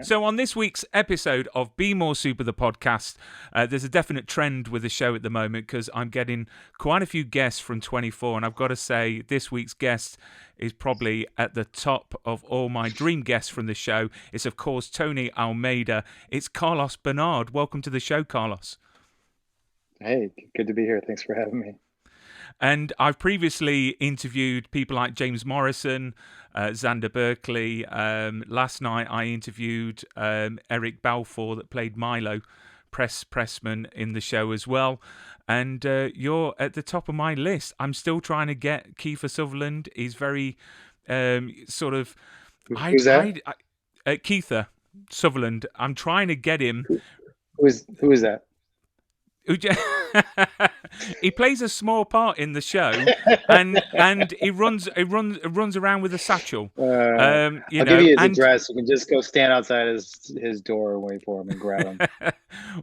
So on this week's episode of Be More Super, the podcast, there's a definite trend with the show at the moment because I'm getting quite a few guests from 24, and I've got to say this week's guest is probably at the top of all my dream guests from the show. It's, of course, Tony Almeida. It's Carlos Bernard. Welcome to the show, Carlos. Hey, good to be here. Thanks for having me. And I've previously interviewed people like James Morrison, Xander Berkeley. Last night I interviewed Eric Balfour that played Milo Pressman in the show as well. And you're at the top of my list. I'm still trying to get Kiefer Sutherland. He's very sort of... Who's that? Kiefer Sutherland. I'm trying to get him. Who is that? He plays a small part in the show, and he runs around with a satchel. I'll give you his address. You can just go stand outside his door and wait for him and grab him.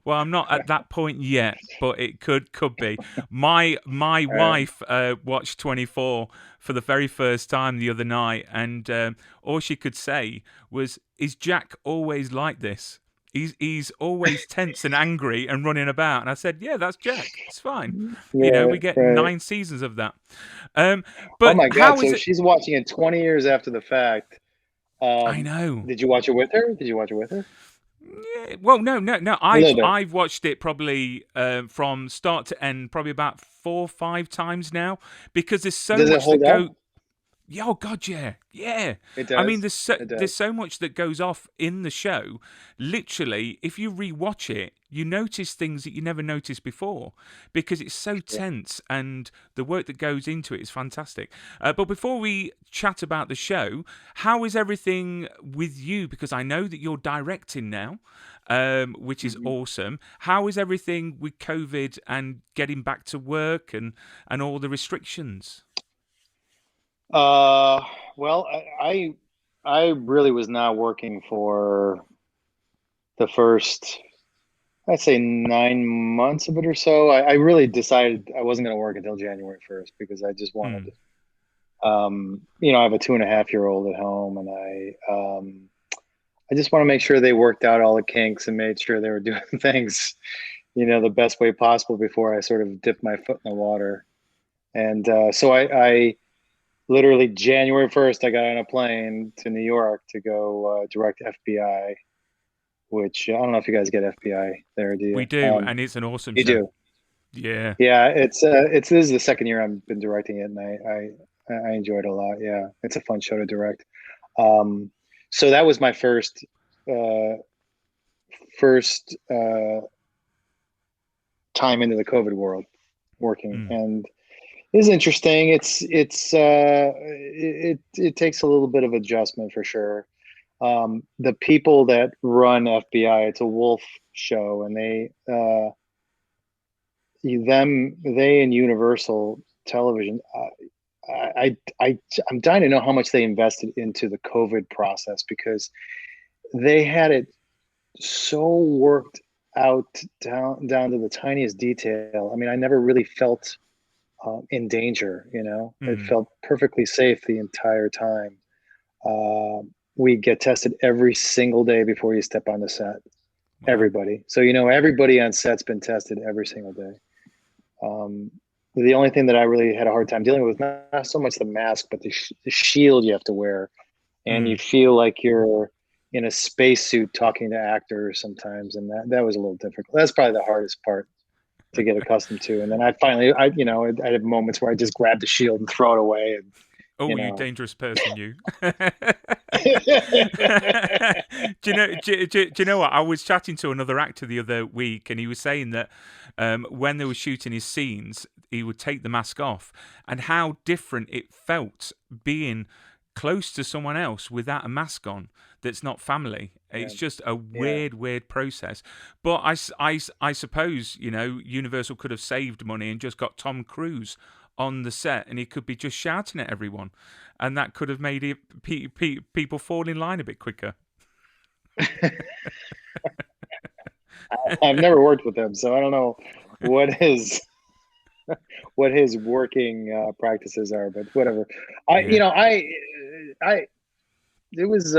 Well, I'm not at that point yet, but it could be. My wife watched 24 for the very first time the other night, and all she could say was, "Is Jack always like this? He's always tense and angry and running about." And I said, "Yeah, that's Jack. It's fine. Yeah, we get 9 seasons of that." But oh my God! So she's watching it 20 years after the fact. I know. Did you watch it with her? Yeah. Well, no. I've watched it probably from start to end, probably about 4 or 5 times now, because there's so much that goes. Yeah, oh God, yeah. It does. I mean, there's so much that goes off in the show. Literally, if you rewatch it, you notice things that you never noticed before because it's so tense, and the work that goes into it is fantastic. But before we chat about the show, how is everything with you? Because I know that you're directing now, which is awesome. How is everything with COVID and getting back to work and all the restrictions? Well, I really was not working for the first, I'd say 9 months of it or so. I really decided I wasn't going to work until January 1st because I just wanted, I have a 2.5-year-old at home, and I just want to make sure they worked out all the kinks and made sure they were doing things, the best way possible before I sort of dipped my foot in the water. And so I literally January 1st, I got on a plane to New York to go direct FBI, which I don't know if you guys get FBI there, do you? We do, and it's an awesome show. You do? Yeah. Yeah, this is the second year I've been directing it, and I enjoyed it a lot. Yeah, it's a fun show to direct. So that was my first time into the COVID world working, and it's interesting. It takes a little bit of adjustment for sure. The people that run FBI, it's a wolf show, and they and Universal Television. I'm dying to know how much they invested into the COVID process, because they had it so worked out down to the tiniest detail. I mean, I never really felt in danger, It felt perfectly safe the entire time. We get tested every single day before you step on the set. Wow. Everybody. So, everybody on set's been tested every single day. The only thing that I really had a hard time dealing with, not so much the mask, but the shield you have to wear. And you feel like you're in a spacesuit talking to actors sometimes. And that was a little difficult. That's probably the hardest part to get accustomed to. And then I had moments where I just grab the shield and throw it away. And, you dangerous person, you. Do you know what? I was chatting to another actor the other week, and he was saying that when they were shooting his scenes, he would take the mask off, and how different it felt being close to someone else without a mask on that's not family. It's just a weird process. But I suppose, Universal could have saved money and just got Tom Cruise on the set, and he could be just shouting at everyone, and that could have made people fall in line a bit quicker. I've never worked with him, so I don't know what his working practices are, but whatever. It was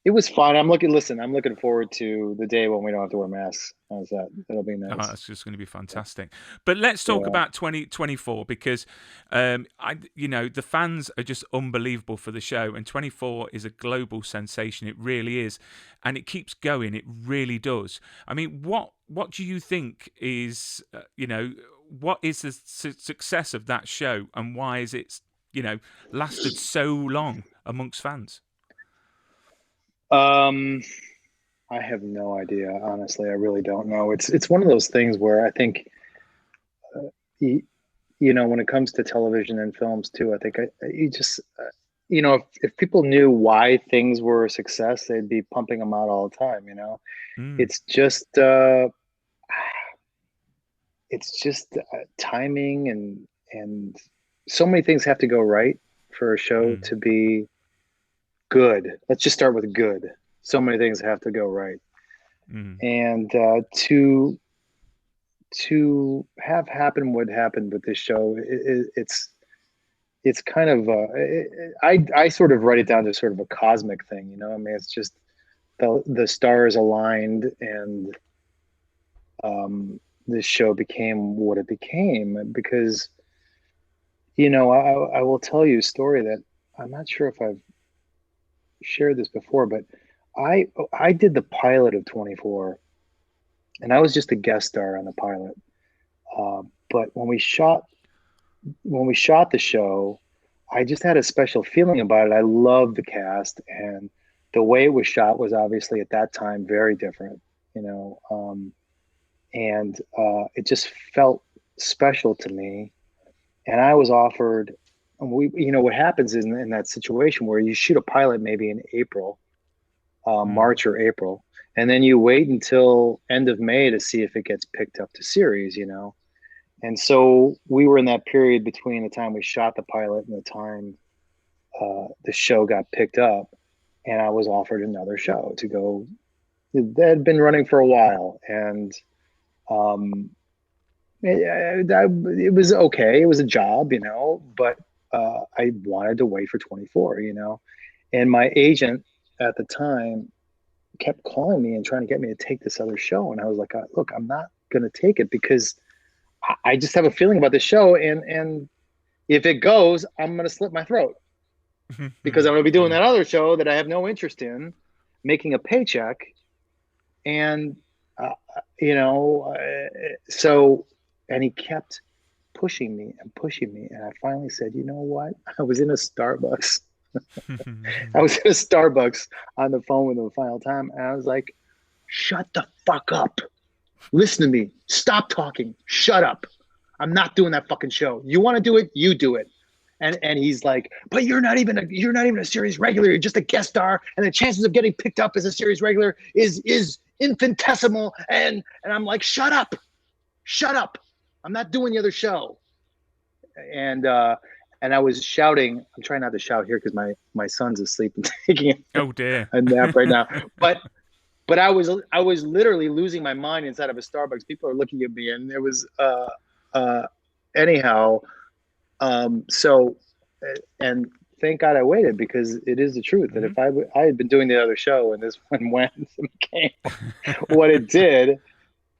It was fun. I'm looking forward to the day when we don't have to wear masks. How's that? That'll be Oh, nice. that's just going to be fantastic. But let's talk Yeah. about 2024 because, the fans are just unbelievable for the show, and 24 is a global sensation. It really is, and it keeps going. It really does. I mean, what do you think is, what is the success of that show, and why is it, lasted so long amongst fans? Um, I have no idea. Honestly, I really don't know. It's one of those things where I think, you, when it comes to television and films too, I think you just, if people knew why things were a success, they'd be pumping them out all the time. Mm, It's just, timing and so many things have to go right for a show mm, to be good. Let's just start with good. So many things have to go right, mm, and to have happen what happened with this show, it's kind of I sort of write it down to sort of a cosmic thing. I mean, it's just the stars aligned, and this show became what it became because I will tell you a story that I'm not sure if I've shared this before, but I did the pilot of 24, and I was just a guest star on the pilot. But when we shot the show, I just had a special feeling about it. I loved the cast, and the way it was shot was obviously at that time very different, and it just felt special to me. And I was offered, and what happens in that situation where you shoot a pilot maybe in April, mm, March or April, and then you wait until end of May to see if it gets picked up to series. And so we were in that period between the time we shot the pilot and the time the show got picked up, and I was offered another show to go. That had been running for a while, and um, it was okay. It was a job, but I wanted to wait for 24. And my agent at the time kept calling me and trying to get me to take this other show, and I was like, look, I'm not going to take it because I just have a feeling about this show, and if it goes, I'm going to slit my throat because I'm going to be doing mm, that other show that I have no interest in, making a paycheck, and uh, you know, so, and he kept pushing me, and I finally said, you know what? I was in a Starbucks. I was in a Starbucks on the phone with him the final time, and I was like, "Shut the fuck up! Listen to me. Stop talking. Shut up. I'm not doing that fucking show. You want to do it? You do it." And he's like, "But you're not even a series regular. You're just a guest star, and the chances of getting picked up as a series regular is infinitesimal." And I'm like, "Shut up, shut up. I'm not doing the other show." And and I was shouting. I'm trying not to shout here because my son's asleep and taking oh dear. a nap right now. But I was literally losing my mind inside of a Starbucks. People are looking at me, and there was uh anyhow. So, and thank God I waited, because it is the truth that Mhm. if I had been doing the other show and this one went and became what it did,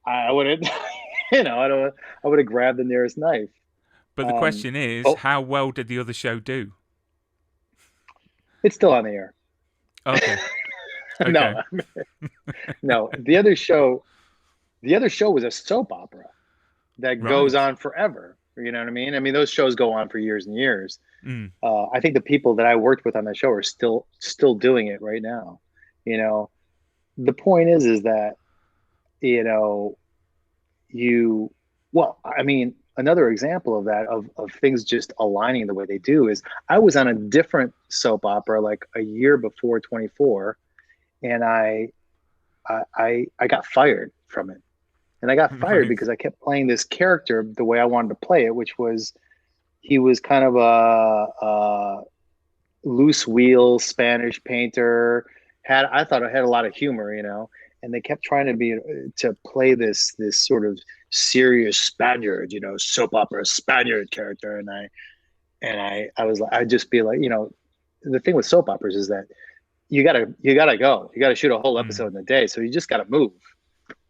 I would have, I would have grabbed the nearest knife. But the Um, question is, oh, how well did the other show do? it's still on the air. Okay. Okay. No, no, the other show was a soap opera that goes Right. on forever. You know what I mean? I mean, those shows go on for years and years. Mm. I think the people that I worked with on that show are still doing it right now. You know, the point is that you know you well, I mean, another example of that of things just aligning the way they do is I was on a different soap opera like a year before 24, and I got fired from it. And I got fired Right. because I kept playing this character the way I wanted to play it, which was he was kind of a loose wheel Spanish painter. I thought it had a lot of humor. And they kept trying to play this sort of serious Spaniard, soap opera Spaniard character, and I was like, I'd just be like, the thing with soap operas is that you gotta go. You gotta shoot a whole episode in a day. So you just gotta move.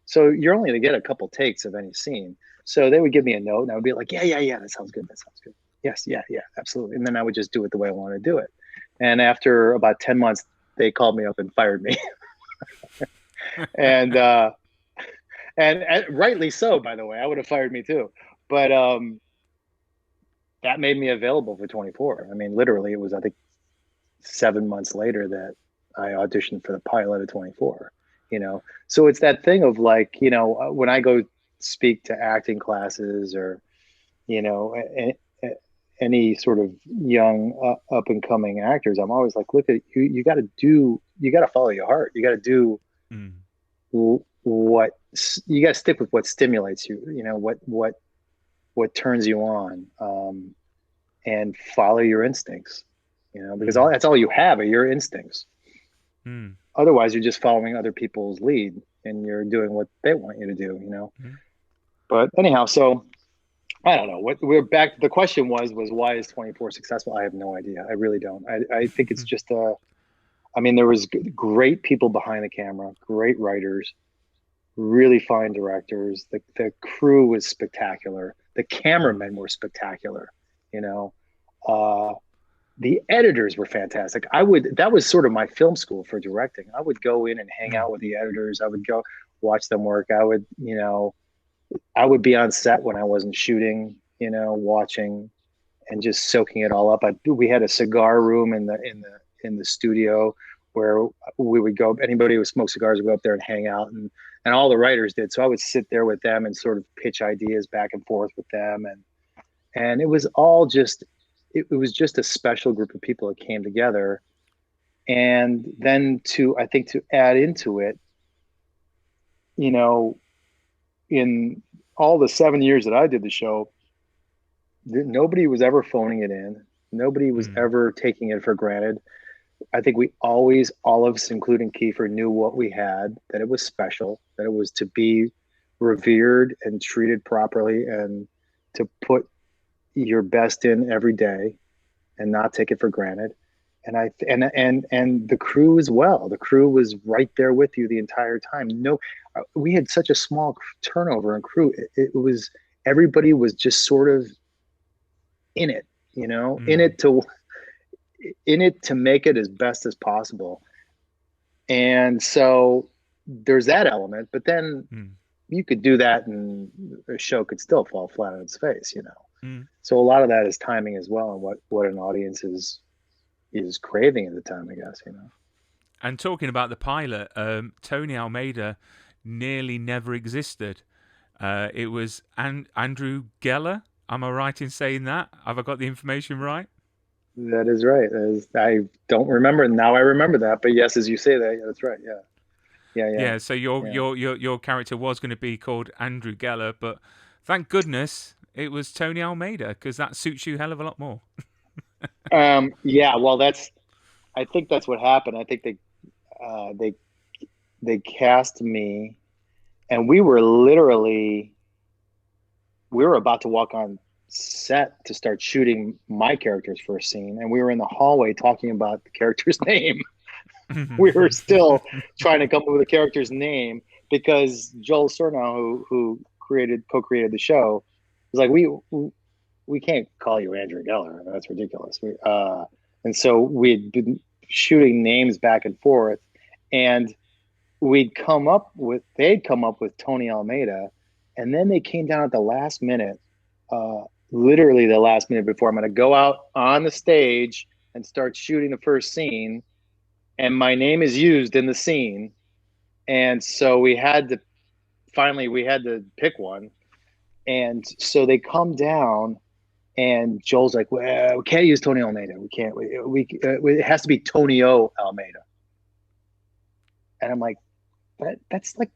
So you're only gonna get a couple takes of any scene. So they would give me a note, and I would be like, yeah, that sounds good. That sounds good. Yes, yeah, absolutely. And then I would just do it the way I want to do it. And after about 10 months, they called me up and fired me. and rightly so, by the way. I would have fired me too. But that made me available for 24. I mean, literally, it was, I think, 7 months later that I auditioned for the pilot of 24. So it's that thing of like, when I go speak to acting classes or, any sort of young up and coming actors, I'm always like, look at you got to follow your heart. You got to do what you got to stick with what stimulates you, what turns you on, and follow your instincts, because that's all you have are your instincts. Otherwise, you're just following other people's lead and you're doing what they want you to do, But anyhow, so I don't know what we're back. The question was why is 24 successful? I have no idea. I really don't. I think it's just there was great people behind the camera, great writers, really fine directors. The crew was spectacular. The cameramen were spectacular. The editors were fantastic. That was sort of my film school for directing. I would go in and hang out with the editors. I would go watch them work. I would be on set when I wasn't shooting, watching and just soaking it all up. We had a cigar room in the studio where we would go. Anybody who smoked cigars would go up there and hang out, and all the writers did. So I would sit there with them and sort of pitch ideas back and forth with them, and it was all just. It was just a special group of people that came together. And then to add into it, in all the 7 years that I did the show, nobody was ever phoning it in. Nobody was ever taking it for granted. I think we always, all of us, including Kiefer, knew what we had, that it was special, that it was to be revered and treated properly and to put your best in every day and not take it for granted. And the crew as well. The crew was right there with you the entire time. We had such a small turnover in crew. It was, everybody was just sort of in it, in it to make it as best as possible. And so there's that element, but then you could do that and a show could still fall flat on its face, So a lot of that is timing as well, and what an audience is craving at the time, I guess, And talking about the pilot, Tony Almeida nearly never existed. It was Andrew Geller. Am I right in saying that? Have I got the information right? That is right. I don't remember now. I remember that, but yes, as you say that, yeah, that's right. Yeah. So your character was going to be called Andrew Geller, but thank goodness it was Tony Almeida, because that suits you a hell of a lot more. Yeah. Well, I think that's what happened. I think they cast me, and we were about to walk on set to start shooting my character's first scene, and we were in the hallway talking about the character's name. We were still trying to come up with a character's name, because Joel Surnow, who co-created the show, was like, we can't call you Andrew Geller. That's ridiculous. And so we'd been shooting names back and forth, and they'd come up with Tony Almeida, and then they came down at the last minute, literally the last minute before I'm going to go out on the stage and start shooting the first scene, and my name is used in the scene. And so we had to pick one. And so they come down, and Joel's like, well, we can't use Tony Almeida. We can't. It has to be Tonio Almeida. And I'm like, that's like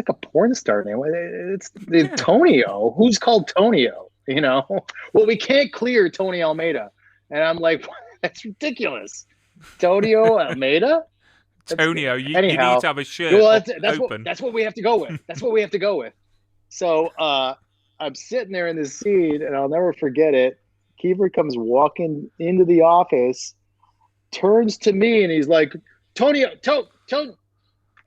a porn star name. It's Tonio. Who's called Tonio? Well, we can't clear Tony Almeida. And I'm like, that's ridiculous. Tonio Almeida. Tonio, you need to have a shirt open. That's what we have to go with. That's what we have to go with. So I'm sitting there in this scene, and I'll never forget it. Kiefer comes walking into the office, turns to me, and he's like, Tony, and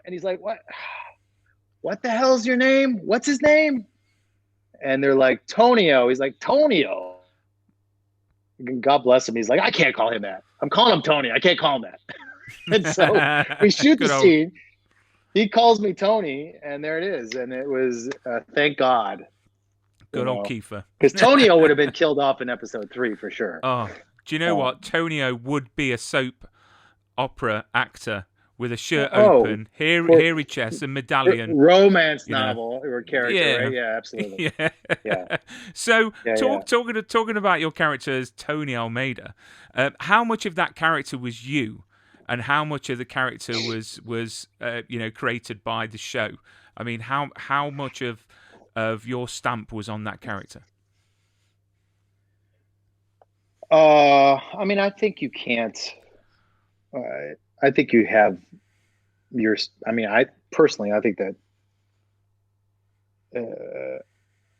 he's like, what the hell's your name? What's his name? And they're like, Tonio. He's like, Tonio. God bless him. He's like, I can't call him that. I'm calling him Tony. I can't call him that. And so we shoot the scene. He calls me Tony, and there it is. And it was, thank God. Good old Kiefer. Because Tonio would have been killed off in episode 3 for sure. Oh, do you know what? Tonio would be a soap opera actor with a shirt open, hairy chest, and medallion. Romance novel or character, yeah. Right? Yeah, absolutely. Yeah. So, talking about your character as Tony Almeida, how much of that character was you, and how much of the character was created by the show? I mean, how much of your stamp was on that character? I mean, I think you can't. I think you have your. I mean, I think that.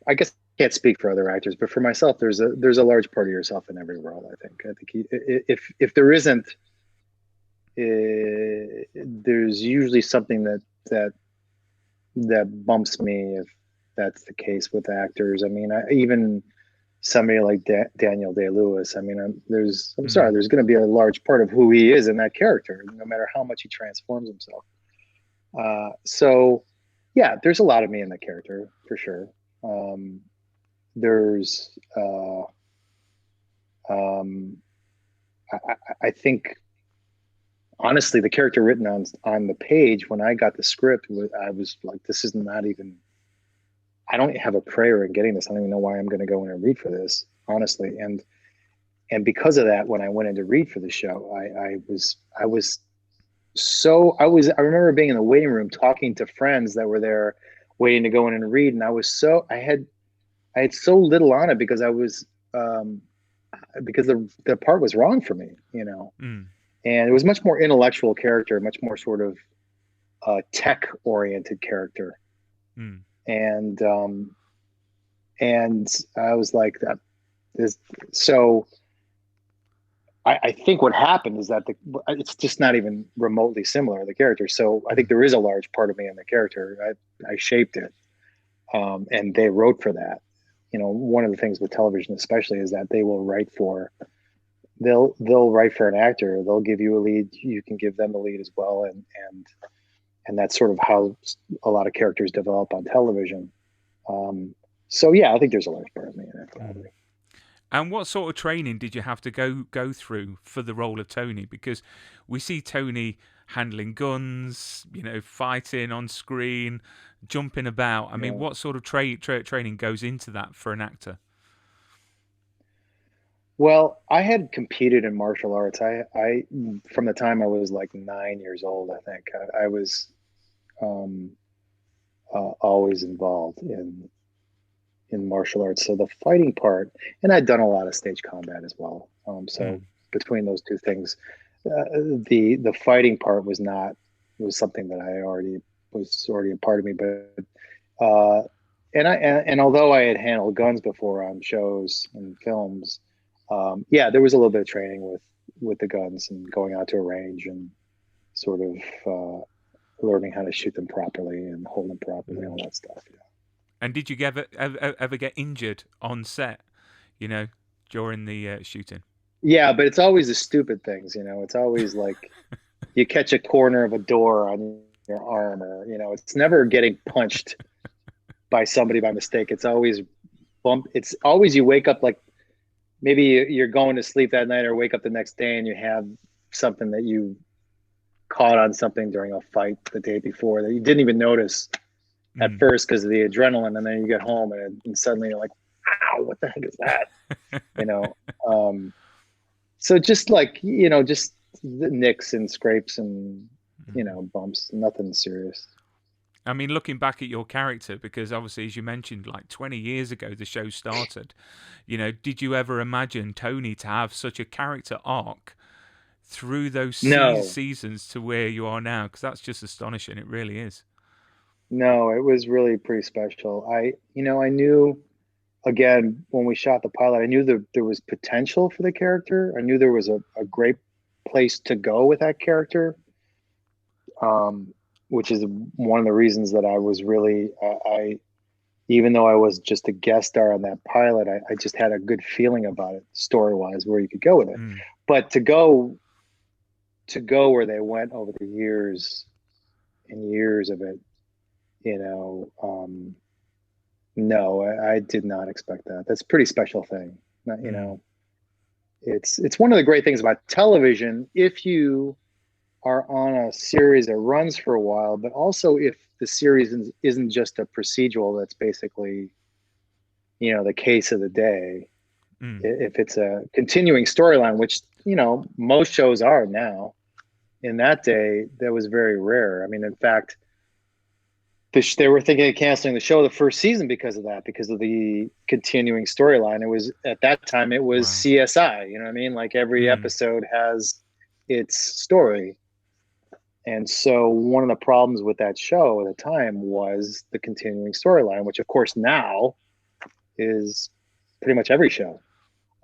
I guess I can't speak for other actors, but for myself, there's a large part of yourself in every role. I think if there isn't, there's usually something that bumps me if that's the case with actors. I mean, even somebody like Daniel Day-Lewis. I mean, I'm sorry, there's going to be a large part of who he is in that character, no matter how much he transforms himself. So, yeah, there's a lot of me in the character for sure. I think, honestly, the character written on the page when I got the script, I was like, this is not even. I don't have a prayer in getting this. I don't even know why I'm going to go in and read for this, honestly. And because of that, when I went in to read for the show, I remember being in the waiting room talking to friends that were there waiting to go in and read. And I had so little on it because because the part was wrong for me, and it was much more intellectual character, much more sort of tech oriented character. And I was like that. So I think what happened is that it's just not even remotely similar to the character. So I think there is a large part of me in the character. I shaped it, and they wrote for that. One of the things with television, especially, is that they'll write for an actor. They'll give you a lead. You can give them a lead as well, and that's sort of how a lot of characters develop on television. So yeah, I think there's a large part of me in it, probably. And what sort of training did you have to go through for the role of Tony? Because we see Tony handling guns, fighting on screen, jumping about. I mean, what sort of training goes into that for an actor? Well, I had competed in martial arts. I from the time I was like 9 years old, I think I was always involved in martial arts. So the fighting part, and I'd done a lot of stage combat as well. So between those two things, the fighting part was something that was already a part of me. But and although I had handled guns before on shows and films, there was a little bit of training with the guns and going out to a range and sort of learning how to shoot them properly and hold them properly and all that stuff. Yeah. And did you ever get injured on set, during the shooting? Yeah, but it's always the stupid things, It's always like you catch a corner of a door on your arm, or it's never getting punched by somebody by mistake. It's always It's always you wake up like maybe you're going to sleep that night or wake up the next day and you have something that you caught on something during a fight the day before that you didn't even notice at first because of the adrenaline, and then you get home and suddenly you're like, "Ow, what the heck is that?" So just like just the nicks and scrapes and bumps, nothing serious. I mean, looking back at your character, because obviously, as you mentioned, like 20 years ago, the show started. Did you ever imagine Tony to have such a character arc through those seasons to where you are now? Because that's just astonishing. It really is. No, it was really pretty special. I knew, again, when we shot the pilot, I knew that there was potential for the character. I knew there was a great place to go with that character. which is one of the reasons that I was really, even though I was just a guest star on that pilot, I just had a good feeling about it, story wise, where you could go with it. Mm. But to go where they went over the years and years of it, you know, no, I did not expect that. That's a pretty special thing. You Mm. know, it's one of the great things about television. If you are on a series that runs for a while, but also if the series isn't just a procedural that's basically, the case of the day, Mm. if it's a continuing storyline, which, most shows are now, in that day, that was very rare. I mean, in fact, they were thinking of canceling the show the first season because of that, because of the continuing storyline. It was, at that time, it was Wow. CSI, you know what I mean? Like every Mm. episode has its story. And so one of the problems with that show at the time was the continuing storyline, which of course now is pretty much every show.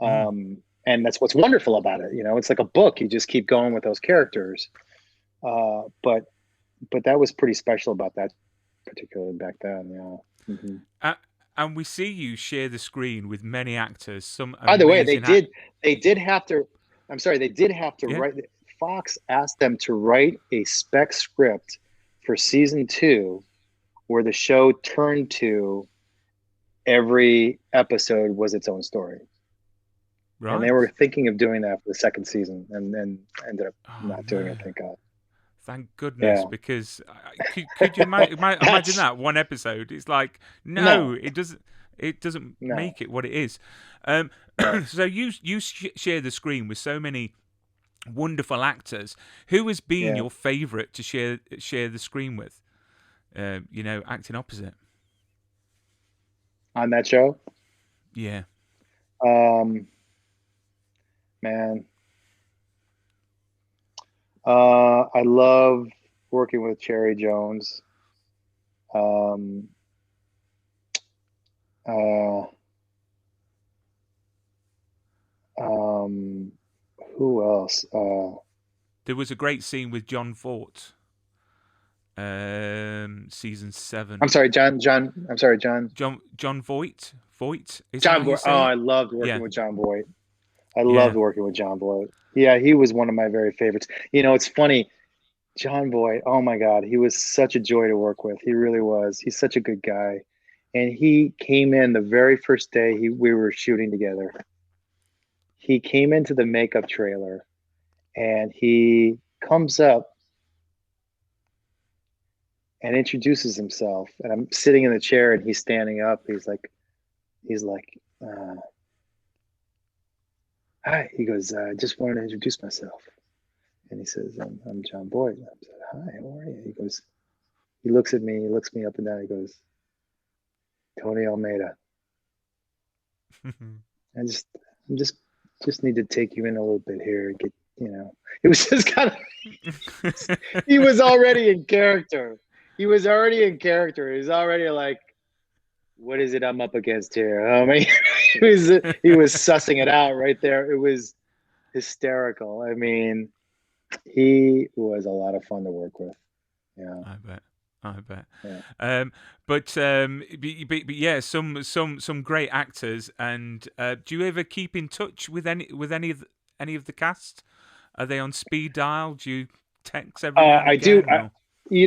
Mm. And that's what's wonderful about it. It's like a book. You just keep going with those characters. But that was pretty special about that, particularly back then. Yeah. Uh, and we see you share the screen with many actors, some By the way, amazing they did have to, I'm sorry, they did have to yeah. write, Fox asked them to write a spec script for season 2 where the show turned to every episode was its own story. And they were Right. thinking of doing that for the second season and then ended up Oh not doing no. it, thank God. Thank goodness, Yeah. because could you imagine That's that one episode? It's like no, no, it doesn't no. make it what it is. Um, Right. so you share the screen with so many wonderful actors. Who has been Yeah. your favourite to share the screen with? Acting opposite. On that show, Yeah. um, man, I love working with Cherry Jones. Um, uh, um, who else? There was a great scene with John Fort. Season 7. I'm sorry, John. I'm sorry, John. John Voight, is that how John you Boy. Oh, say it? I loved Yeah. working with John Boy. I loved Yeah. working with John Boy. Yeah, he was one of my very favorites. It's funny. John Boy, oh my God, he was such a joy to work with. He really was. He's such a good guy. And he came in the very first day we were shooting together. He came into the makeup trailer and he comes up and introduces himself. And I'm sitting in the chair and he's standing up. He's like, hi. He goes, I just wanted to introduce myself. And he says, I'm John Boyd. I said, hi, how are you? He goes, he looks at me, he looks me up and down. He goes, Tony Almeida. I just need to take you in a little bit here and it was just kind of, he was already in character. He was already in character. He was already like, what is it I'm up against here? I mean, he was sussing it out right there. It was hysterical. I mean, he was a lot of fun to work with. Yeah. I bet. Yeah. But yeah, some great actors. And do you ever keep in touch with any of the cast? Are they on speed dial? Do you text every now and I do. again?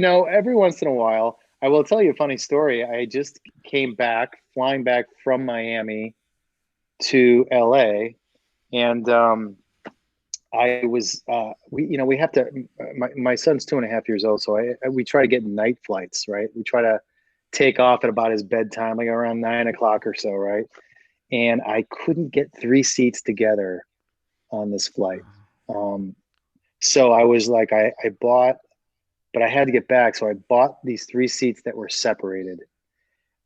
Or Every once in a while, I will tell you a funny story. I just came back, flying back from Miami to LA, and I was, we have to. My son's 2.5 years old, so we try to get night flights, right? We try to take off at about his bedtime, like around 9 o'clock or so, right? And I couldn't get 3 seats together on this flight. So I was like, I bought, but I had to get back. So I bought these 3 seats that were separated,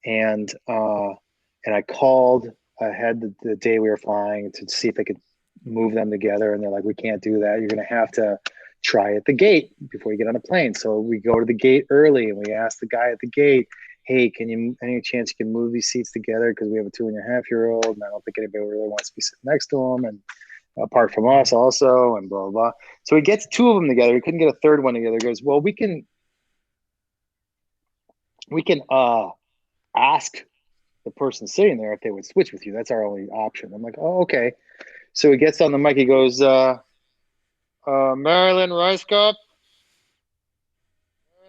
and I called ahead the day we were flying to see if I could move them together. And they're like, we can't do that. You're going to have to try at the gate before you get on the plane. So we go to the gate early and we ask the guy at the gate, hey, any chance you can move these seats together? Because we have a 2.5-year-old and I don't think anybody really wants to be sitting next to him. And apart from us also, and blah, blah, blah. So he gets two of them together. He couldn't get a third one together. He goes, well, we can ask the person sitting there if they would switch with you. That's our only option. I'm like, oh, okay. So he gets on the mic. He goes, Marilyn Rice Cup.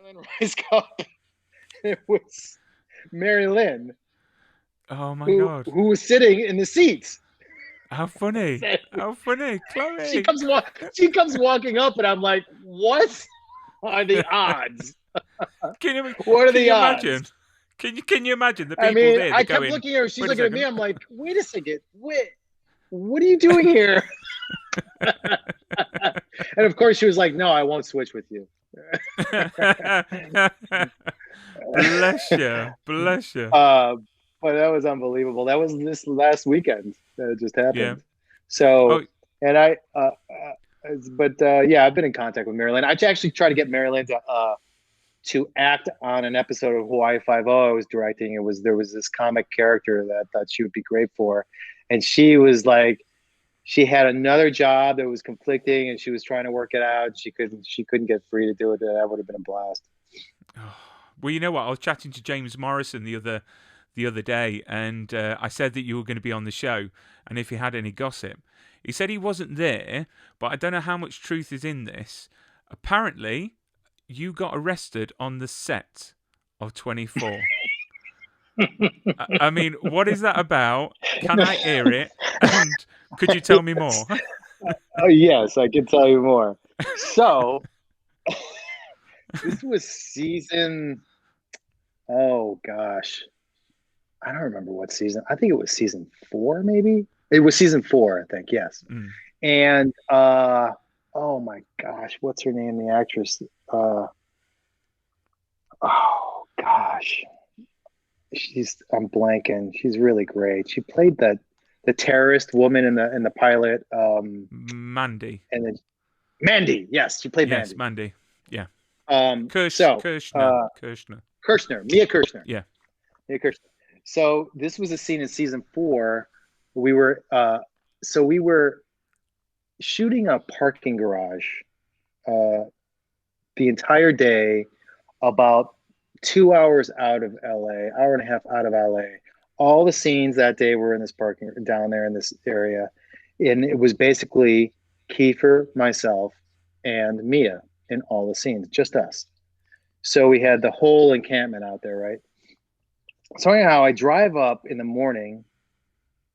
Marilyn Rice Cup. It was Mary Lynn. Oh my God. Who was sitting in the seats. How funny. How funny. Chloe. She comes walking up, and I'm like, what are the odds? What are the odds? Imagine? Can you imagine the people I mean, there? I kept looking at her. She's looking at me. I'm like, wait a second. What are you doing here? And of course, she was like, no, I won't switch with you. Bless you. Bless you. But that was unbelievable. That was this last weekend that it just happened. Yeah. So, and yeah, I've been in contact with Marilyn. I actually tried to get Marilyn to act on an episode of Hawaii Five-0 I was directing. There was this comic character that I thought she would be great for, and she was like, she had another job that was conflicting, and she was trying to work it out. She couldn't get free to do it. That would have been a blast. Well, you know what? I was chatting to James Morrison the other day, and I said that you were going to be on the show, and if he had any gossip. He said he wasn't there, but I don't know how much truth is in this. Apparently, you got arrested on the set of 24. I mean, what is that about? Can I hear it? And could you tell me more? Oh, yes, I can tell you more. So, this was season, oh gosh, I don't remember what season. I think it was season 4, maybe. It was season 4, I think. Yes. And oh my gosh, what's her name? The actress. Oh gosh, I'm blanking. She's really great. She played the terrorist woman in the pilot. Mandy. And then Mandy. Yes, she played Mandy. Yes, Mandy. Yeah. Kirshner. Mia Kirshner. Yeah. Mia Kirshner. So this was a scene in season 4. We were shooting a parking garage the entire day, about 2 hours out of LA, hour and a half out of LA. All the scenes that day were in this parking down there in this area. And it was basically Kiefer, myself, and Mia in all the scenes, just us. So we had the whole encampment out there, right? So anyhow, I drive up in the morning,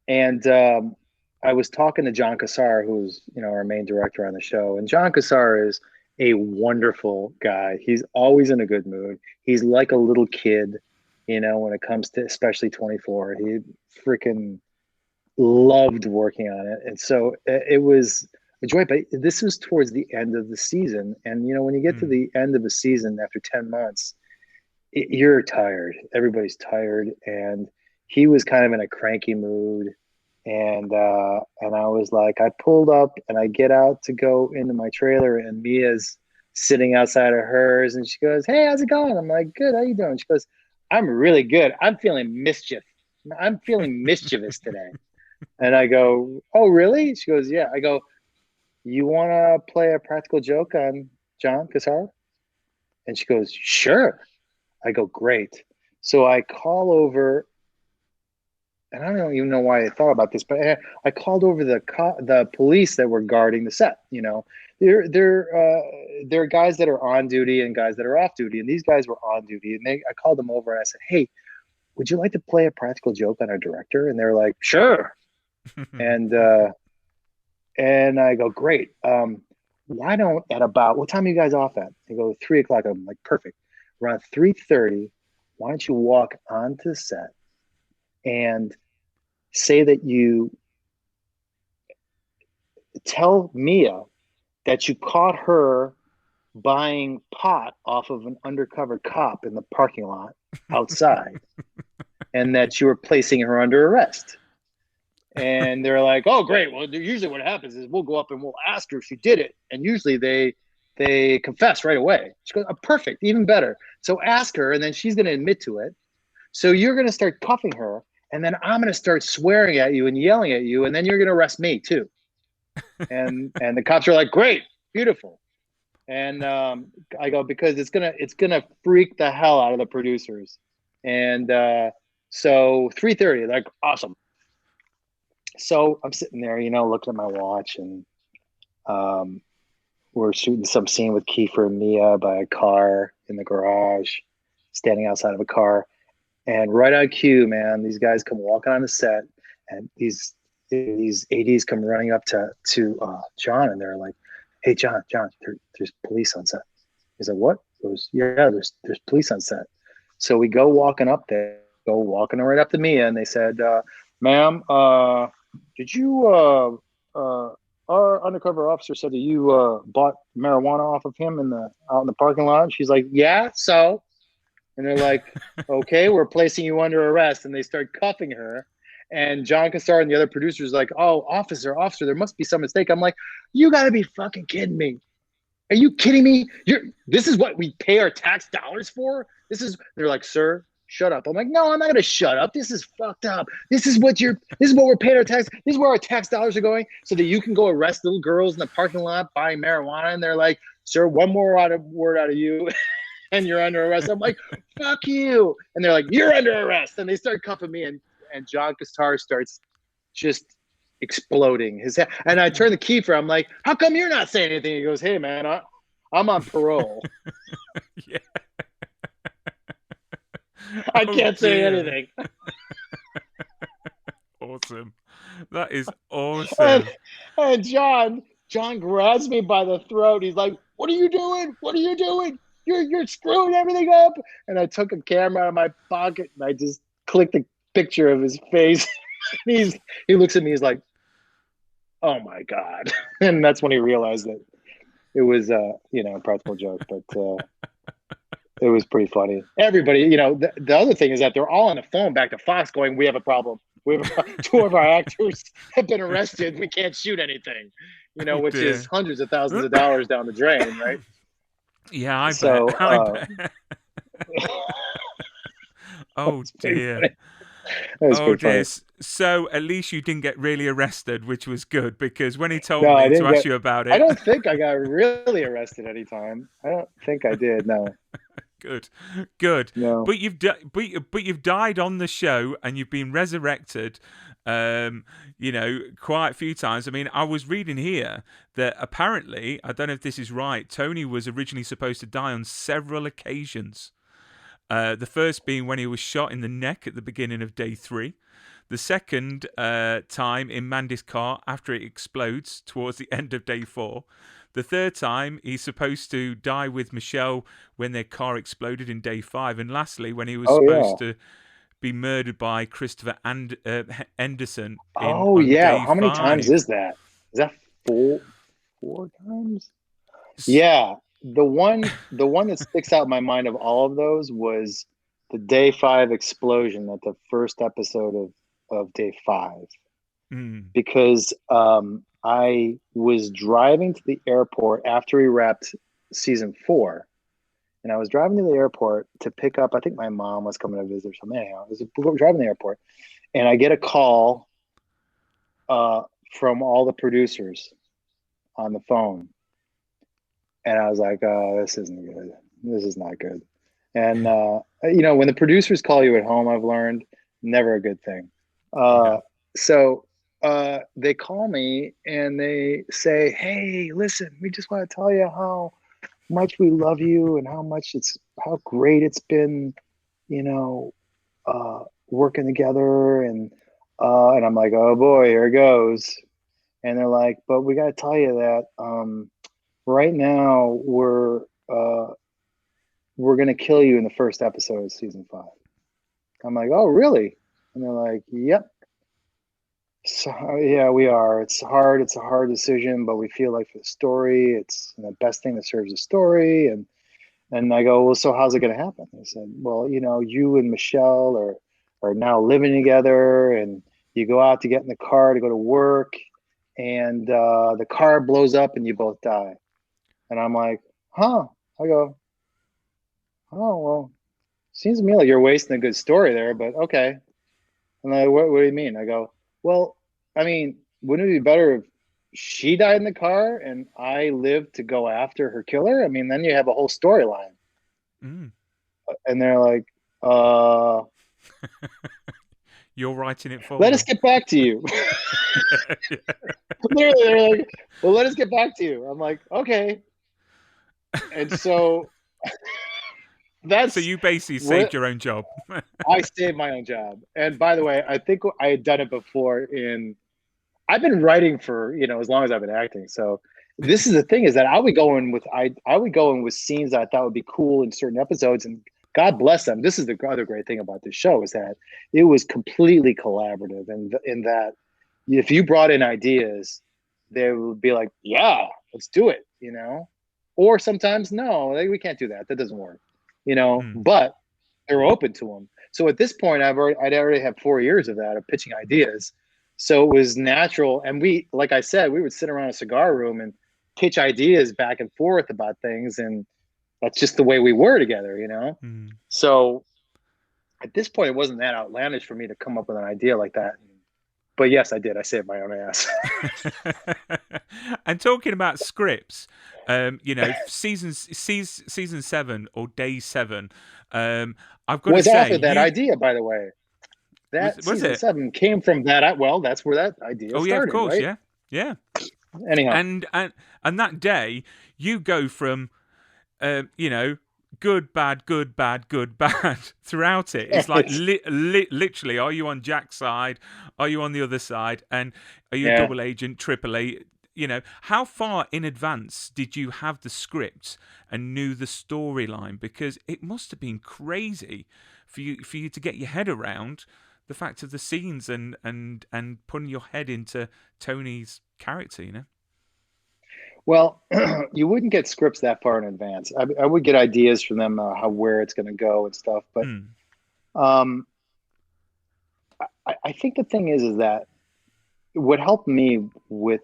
and I was talking to John Cassar, who's our main director on the show. And John Cassar is a wonderful guy. He's always in a good mood. He's like a little kid, when it comes to especially 24. He freaking loved working on it. And so it was a joy. But this was towards the end of the season. And, when you get to the end of a season after 10 months, you're tired. Everybody's tired. And he was kind of in a cranky mood. And I was like, I pulled up and I get out to go into my trailer, and Mia's sitting outside of hers, and she goes, hey, how's it going? I'm like, good. How you doing? She goes, I'm really good. I'm feeling mischievous today. And I go, oh, really? She goes, yeah. I go, you want to play a practical joke on John Cassar? And she goes, sure. I go, great. So I call over, and I don't even know why I thought about this, but I called over the police that were guarding the set. There are guys that are on duty and guys that are off duty, and these guys were on duty. And I called them over and I said, hey, would you like to play a practical joke on our director? And they're like, sure. and I go, great. Why don't what time are you guys off at? They go 3 o'clock. I'm like, perfect. Around 3:30, why don't you walk onto the set and say that you tell Mia that you caught her buying pot off of an undercover cop in the parking lot outside and that you were placing her under arrest. And they're like, oh, great. Well, usually what happens is we'll go up and we'll ask her if she did it. And usually they confess right away. She goes, oh, perfect, even better. So ask her, and then she's going to admit to it. So you're going to start cuffing her, and then I'm going to start swearing at you and yelling at you, and then you're going to arrest me too. And the cops are like, great, beautiful. And I go, because it's gonna freak the hell out of the producers. And so 3:30, like, awesome. So I'm sitting there, looking at my watch, and um, we're shooting some scene with Kiefer and Mia by a car in the garage, standing outside of a car. And right on cue, man, these guys come walking on the set, and these ADs come running up to John, and they're like, "Hey, John, there's police on set." He's like, "What?" He goes, "Yeah, there's police on set." So we go walking right up to Mia, and they said, "Ma'am, did you our undercover officer said that you bought marijuana off of him out in the parking lot?" She's like, "Yeah, so." And they're like, "Okay, we're placing you under arrest." And they start cuffing her. And John Cassar and the other producers like, "Oh, officer, there must be some mistake." I'm like, "You got to be fucking kidding me. Are you kidding me? This is what we pay our tax dollars for? They're like, "Sir, shut up." I'm like, "No, I'm not going to shut up. This is fucked up. This is what we're paying our tax. This is where our tax dollars are going so that you can go arrest little girls in the parking lot buying marijuana." And they're like, "Sir, one more word out of you and you're under arrest." I'm like, "Fuck you." And they're like, "You're under arrest." And they start cuffing me, and John Castar starts just exploding his head. And I turn the key for him. I'm like, "How come you're not saying anything?" He goes, "Hey, man, I'm on parole. Yeah. I Oh can't say dear. anything." Awesome. That is And, awesome. and John grabs me by the throat. He's like, "What are you doing? What are you doing? You're screwing everything up." And I took a camera out of my pocket, and I just clicked a picture of his face. He looks at me. He's like, "Oh my god!" And that's when he realized that it was a practical joke, but it was pretty funny. Everybody, the other thing is that they're all on the phone back to Fox going, "We have a problem. Two of our actors have been arrested. We can't shoot anything," Oh which is dear. hundreds of thousands of dollars down the drain, right? Yeah, I bet. So I bet. Oh it's pretty dear. funny. That's Oh pretty dear. funny. So at least you didn't get really arrested, which was good because when he told No, I me to didn't ask get. you about I it, don't think I got really arrested anytime. I don't think I did. No, good, good. no. But you've died on the show and you've been resurrected. Quite a few times. I mean, I was reading here that apparently, I don't know if this is right, Tony was originally supposed to die on several occasions. The first being when he was shot in the neck at the beginning of day 3. The second time in Mandy's car after it explodes towards the end of day 4. The third time he's supposed to die with Michelle when their car exploded in day 5. And lastly, when he was Oh yeah. supposed to be murdered by Christopher Anderson Oh on yeah. day How many times 5. is that? Is that four times? Yeah, the one that sticks out in my mind of all of those was the day 5 explosion at the first episode of day 5, Mm. because I was driving to the airport after we wrapped season 4, and I was driving to the airport to pick up. I think my mom was coming to visit or something. Anyhow, I was driving to the airport, and I get a call uh, from all the producers on the phone. And I was like, "Oh, this isn't good. This is not good." And when the producers call you at home, I've learned, never a good thing. Yeah. So they call me and they say, "Hey, listen, we just want to tell you how much we love you and how great it's been, you know, working together." And I'm like, "Oh boy, here it goes." And they're like, "But we got to tell you that right now we're gonna kill you in the first episode of season 5." I'm like, "Oh, really?" And they're like, "Yep." So yeah, we are. It's hard. It's a hard decision, but we feel like for the story, it's the best thing that serves the story. And I go, "Well, so how's it gonna happen?" They said, "Well, you and Michelle are now living together, and you go out to get in the car to go to work, and the car blows up, and you both die." And I'm like, "Huh?" I go, "Oh, well, seems to me like you're wasting a good story there, but okay." And like, "What do you mean?" I go, "Well, I mean, wouldn't it be better if she died in the car and I lived to go after her killer, I mean, then you have a whole storyline. Mm. And they're like, uh, You're writing it for let us them. get back to you. Yeah, yeah. Literally, they're like, well, let us get back to you. I'm like, okay. And so So that's you basically saved what your own job. I saved my own job. And by the way, I think I had done it before I've been writing for, as long as I've been acting. So this is the thing is that I would go in with scenes that I thought would be cool in certain episodes, and God bless them. This is the other great thing about this show is that it was completely collaborative, and in that if you brought in ideas, they would be like, yeah, let's do it. Or sometimes, no, we can't do that. That doesn't work. Mm. But they're open to them. So at this point, I'd already had 4 years of that, of pitching ideas. So it was natural. And like I said, we would sit around a cigar room and pitch ideas back and forth about things. And that's just the way we were together. Mm. So at this point, it wasn't that outlandish for me to come up with an idea like that. But yes, I did. I saved my own ass. And talking about scripts, season 7 or day 7, I've got to Was say, off of that idea, by the way. That was season it? 7 came from that. Well, that's where that idea Oh yeah, of started, course, right? yeah, yeah. Anyhow, And that day, you go from you know, good, bad, good, bad, good, bad throughout it. It's like literally, are you on Jack's side? Are you on the other side? And are you a yeah. double agent, triple A? How far in advance did you have the script and knew the storyline? Because it must have been crazy for you to get your head around the fact of the scenes and putting your head into Tony's character. Well, you wouldn't get scripts that far in advance. I would get ideas from them, where it's going to go and stuff. But Mm, um, I think the thing is that what helped me with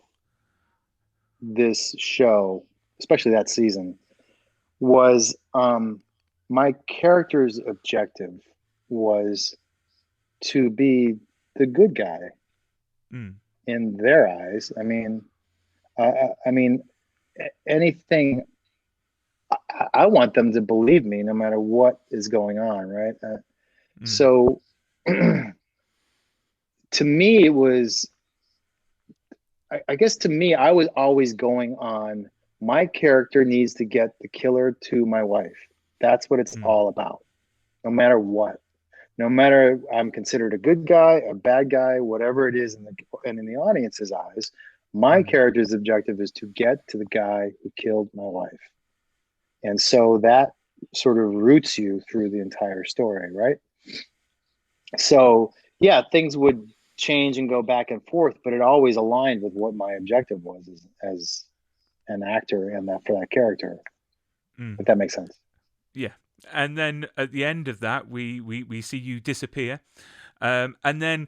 this show, especially that season, was my character's objective was to be the good guy mm, in their eyes. I mean, anything. I want them to believe me no matter what is going on, right? mm, So to me, it was, I guess to me, I was always going on, my character needs to get the killer to my wife. That's what it's mm, all about, no matter what. No matter I'm considered a good guy, a bad guy, whatever it is and in the audience's eyes, my mm. character's objective is to get to the guy who killed my wife. And so that sort of roots you through the entire story, right? So, yeah, things would change and go back and forth, but it always aligned with what my objective was as an actor and that for that character, if Mm. that makes sense. Yeah. And then at the end of that, we see you disappear. And then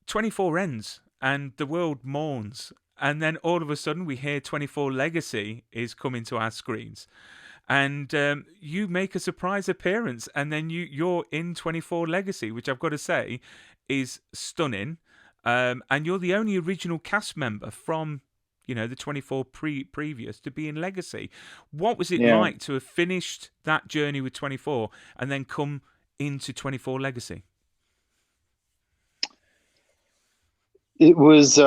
24 ends and the world mourns. And then all of a sudden, we hear 24 Legacy is coming to our screens. And you make a surprise appearance. And then you're in 24 Legacy, which I've got to say is stunning. And you're the only original cast member from the 24 previous to be in Legacy. What was it Yeah. like to have finished that journey with 24 and then come into 24 Legacy? It was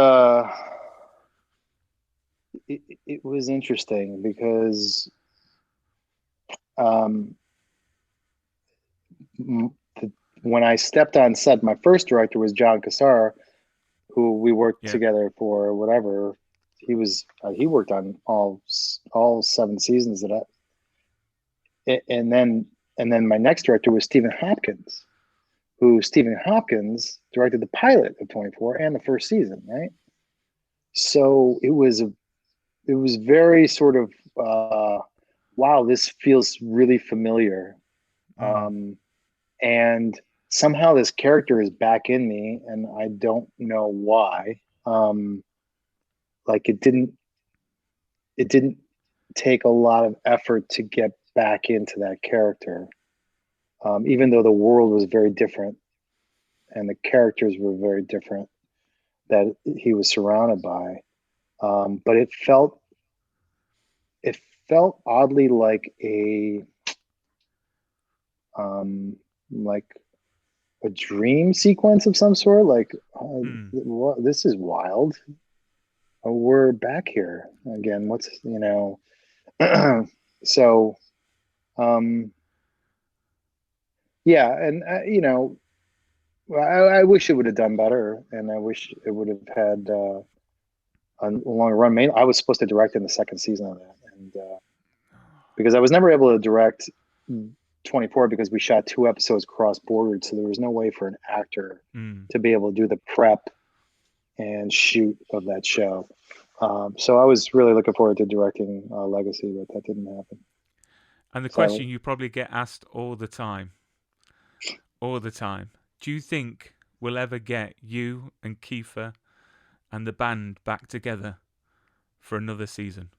it was interesting because um, when I stepped on set, my first director was John Cassar, who we worked Yeah. together for whatever. He worked on all 7 seasons of that, and then my next director was Stephen Hopkins, who Stephen Hopkins directed the pilot of 24 and the first season, right? So it was very sort of wow, this feels really familiar. Mm. And somehow this character is back in me and I don't know why. Like it didn't take a lot of effort to get back into that character, even though the world was very different and the characters were very different that he was surrounded by. But it felt oddly um, like a dream sequence of some sort. Like, Hmm. this is wild. We're back here again. What's so yeah, and I wish it would have done better, and I wish it would have had a longer run. I was supposed to direct in the second season of that, and because I was never able to direct 24 because we shot 2 episodes cross bordered, so there was no way for an actor Hmm. to be able to do the prep and shoot of that show. So I was really looking forward to directing Legacy, but that didn't happen, And the sadly. question you probably get asked all the time. Do you think we'll ever get you and Kiefer and the band back together for another season?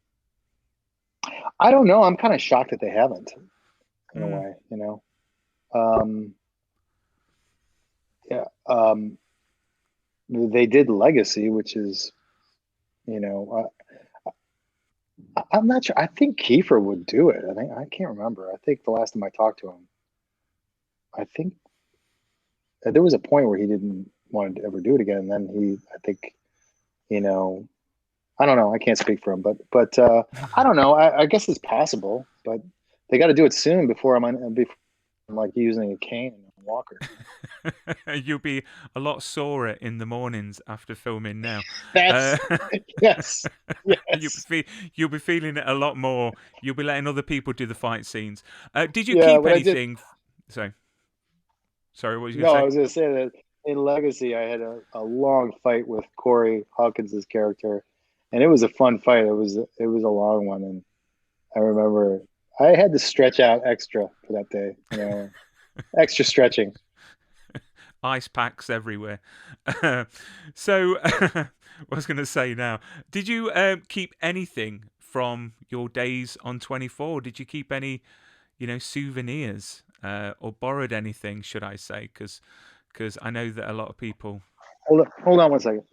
I don't know. I'm kind of shocked that they haven't, in a Hmm. way. Um, yeah. They did Legacy, which is, you know, I'm not sure. I think Kiefer would do it. I can't remember. I think the last time I talked to him, I think there was a point where he didn't want to ever do it again. And then I think, you know, I don't know. I can't speak for him, but I don't know. I guess it's possible, but they got to do it soon before I'm like using a cane and a walker. You'll be a lot sorer in the mornings after filming now. Uh, That's yes, you'll yes, be you'll be feeling it a lot more. You'll be letting other people do the fight scenes. Did you yeah. keep But I did. anything? Sorry, sorry. What was you going to No, I say? was going to say that in Legacy, I had a long fight with Corey Hawkins's character, and it was a fun fight. It was a long one, and I remember I had to stretch out extra for that day. Extra stretching. Ice packs everywhere. So, what I was going to say now, did you keep anything from your days on 24? Did you keep any, souvenirs or borrowed anything, should I say? Because I know that a lot of people. Hold on one second.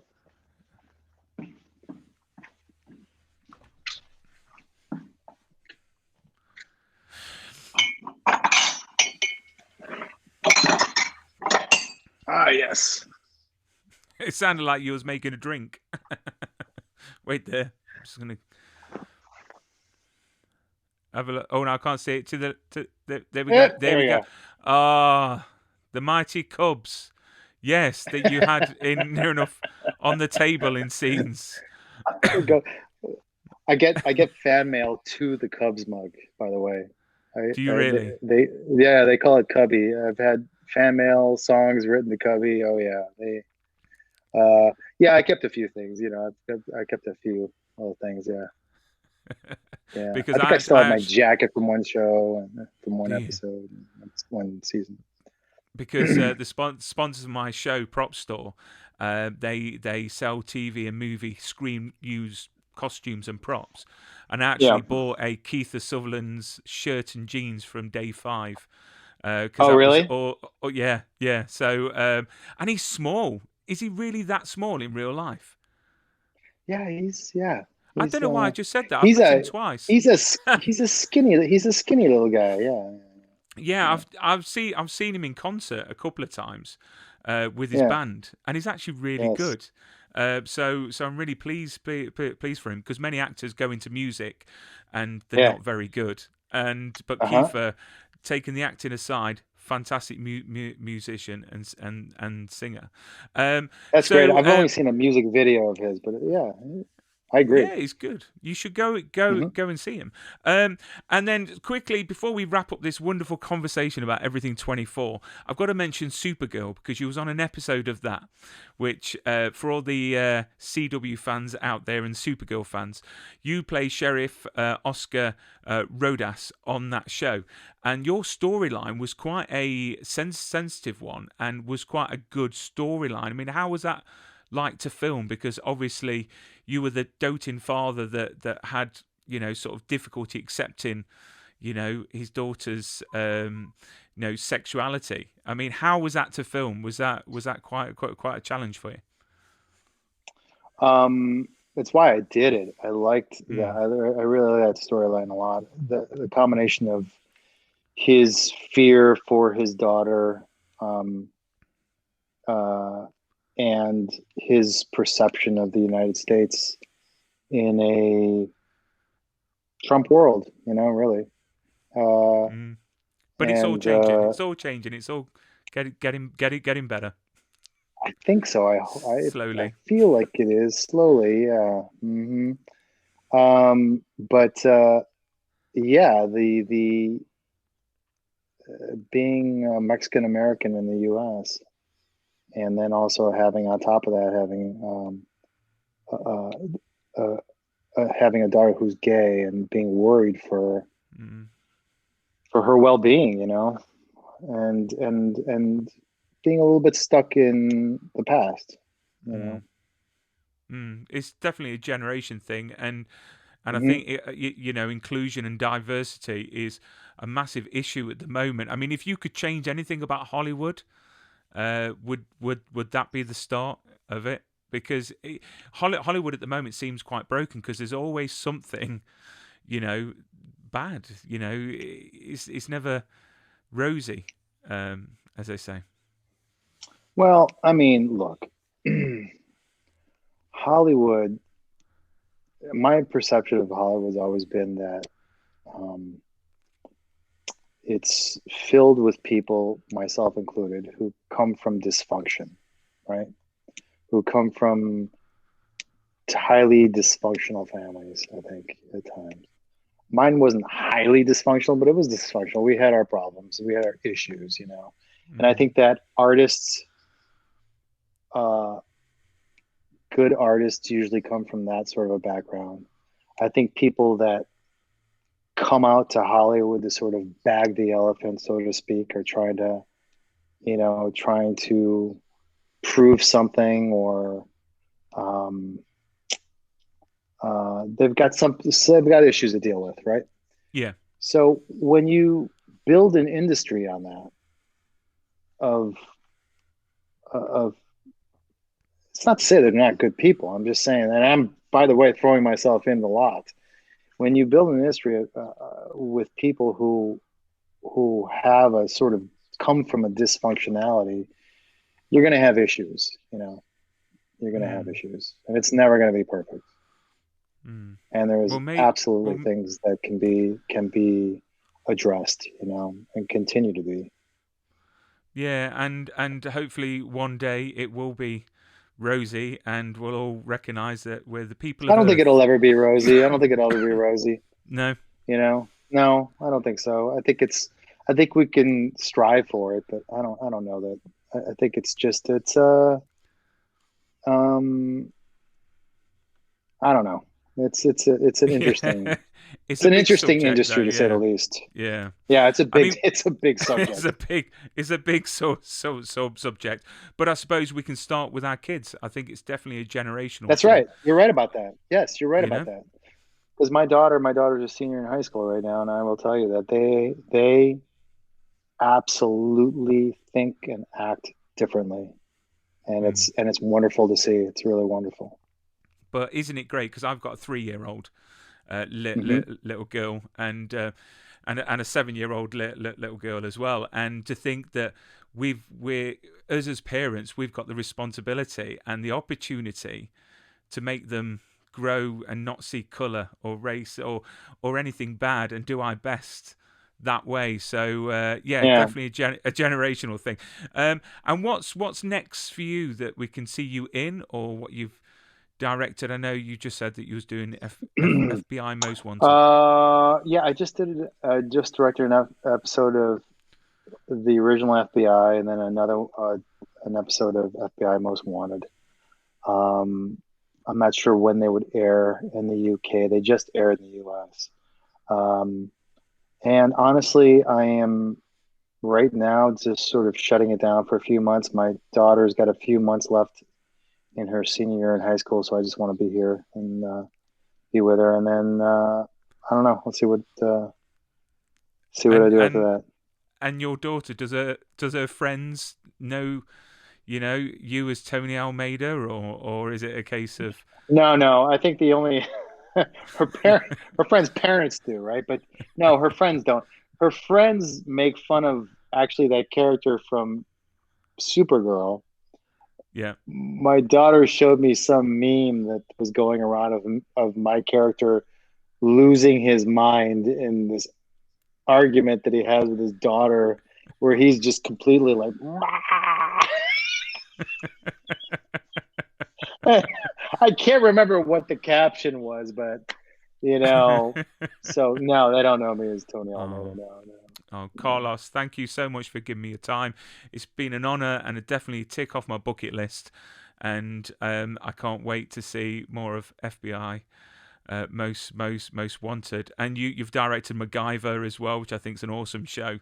Ah, yes. It sounded like you was making a drink. Wait there. I'm just going to have a look. Oh, no, I can't see it. There we go. There There we we go. go. Ah, the mighty Cubs. Yes, that you had in near enough on the table in scenes. Go. I get fan mail to the Cubs mug, by the way. Do you really? Yeah, they call it Cubby. I've had fan mail songs written to Cubby. Oh yeah, yeah. I kept a few things. I kept a few little things. Yeah, yeah. Because I think I I still I have my actually jacket from one show and from one do episode, one season. because the sponsors of my show, Prop Store, they sell TV and movie screen used costumes and props, and I Yeah. actually bought a Keith Sutherland's shirt and jeans from day five because Oh that was really? all. Oh, yeah, yeah. So and he's small. Is he really that small in real life? Yeah. I don't He's know why I just said that. I've he's met him a twice. he's a skinny little guy. Yeah. Yeah, Yeah. I've seen him in concert a couple of times with his Yeah. band, and he's actually really Yes. good. So I'm really pleased for him because many actors go into music and they're Yeah. not very good. But Uh-huh. Kiefer, taking the acting aside, fantastic musician and singer. Um, That's great. so I've only seen a music video of his, but yeah, I agree. Yeah, he's good. You should go Hmm. go and see him. And then quickly before we wrap up this wonderful conversation about everything 24, I've got to mention Supergirl because you was on an episode of that, which for all the CW fans out there and Supergirl fans, you play Sheriff Oscar Rodas on that show, and your storyline was quite a sensitive one and was quite a good storyline. I mean, how was that like to film? Because obviously you were the doting father that had sort of difficulty accepting his daughter's sexuality. I mean, how was that to film? Was that quite a challenge for you? It's why I did it. I liked that. Mm, I really like that storyline a lot. The combination of his fear for his daughter, um, uh, and his perception of the United States in a Trump world, really. Uh, mm. But it's all and changing. It's all changing. It's all getting better I think so. I slowly. feel like it is slowly. Yeah. But yeah, the being Mexican American in the U.S. and then also having on top of that uh, having a daughter who's gay and being worried Mm, for her well-being, and being a little bit stuck in the past, you mm, know. It's definitely a generation thing, and I Hmm. think inclusion and diversity is a massive issue at the moment. I mean, if you could change anything about Hollywood, would that be the start of it? Because Hollywood at the moment seems quite broken because there's always something, you know, bad. It's never rosy, as they say. Well, I mean, look, Hollywood. My perception of Hollywood's always been that um, it's filled with people, myself included, who come from dysfunction, right? Who come from highly dysfunctional families, I think, at times. Mine wasn't highly dysfunctional, but it was dysfunctional. We had our problems, we had our issues. And I Mm, think that uh, good artists usually come from that sort of a background. I think people that come out to Hollywood to sort of bag the elephant, so to speak, or trying to prove something, or um, they've got issues to deal with, right? yeah, So when you build an industry on that of of it's not to say they're not good people. I'm just saying, and I'm by the way throwing myself in the lot. When you build an industry with people who have a sort of come from a dysfunctionality, you're going to have issues. You're going to have mm, issues, and it's never going to be perfect. mm. And there's Well, mate, absolutely well, things that can be addressed, and continue to be. yeah, and hopefully one day it will be rosy, and we'll all recognise that we're the people I of don't think it'll Earth. ever be rosy. I don't think it'll ever be rosy. No, No, I don't think so. I think we can strive for it, but I don't know that. I think um, I don't know. It's an yeah, it's it's a an big interesting subject though. industry to say the Yeah, least. yeah. Yeah, I mean, it's a big it's a subject. big it's a big subject, but I suppose we can start with our kids. I think it's definitely a generational That's thing. right. You're right about that. Yes, you're right You about know. that. Because my daughter's a senior in high school right now, and I will tell you that they absolutely think and act differently, and Mm. it's wonderful to see. It's really wonderful. But isn't it great? Because I've got a 3-year-old Hmm. little girl, and a 7-year-old little girl as well. And to think that we're us as parents, we've got the responsibility and the opportunity to make them grow and not see color or race or anything bad, and do our best that way. So yeah, Yeah. definitely a generational thing. And what's next for you that we can see you in, or what you've directed? I know you just said that you was doing FBI Most Wanted. Yeah, I just directed an episode of the original FBI, and then an episode of FBI Most Wanted. Um, I'm not sure when they would air in the UK. They just aired in the US. Um, and honestly, I am right now just sort of shutting it down for a few months. My daughter's got a few months left in her senior year in high school, so I just want to be here and be with her. And then I don't know. Let's see what I and do after and that. and your daughter, does her friends know you as Tony Almeida, or is it a case of No. I think the only her friends' parents do, right? But no, her friends don't. Her friends make fun of actually that character from Supergirl. yeah? My daughter showed me some meme that was going around of my character losing his mind in this argument that he has with his daughter, where he's just completely like, I can't remember what the caption was, but so no, they don't know me as Tony Almeida. Oh, No, oh, no. Carlos, thank you so much for giving me your time. It's been an honor and a definitely tick off my bucket list. And I can't wait to see more of FBI. Most wanted, and you've directed MacGyver as well, which I think is an awesome show,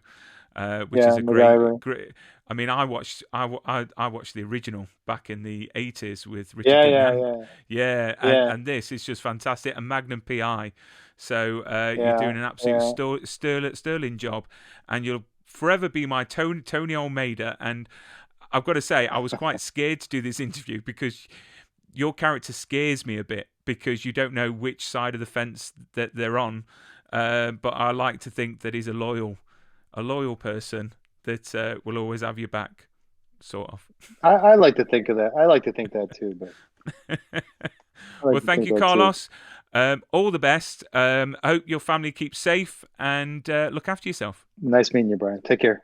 which is Yeah, a MacGyver. great. I mean, I watched the original back in the 80s with Richard Yeah, Dean yeah, Anderson. yeah, Yeah, yeah, and this is just fantastic. And Magnum PI, so you're yeah, doing an absolute yeah. sterling job, and you'll forever be my Tony Almeida. And I've got to say, I was quite scared to do this interview because your character scares me a bit because you don't know which side of the fence that they're on. But I like to think that he's a loyal person that will always have your back, sort of. I like to think of that. I like to think that too, but I like Well, to thank think you, that too. Carlos. All the best. I hope your family keeps safe and look after yourself. Nice meeting you, Brian. Take care.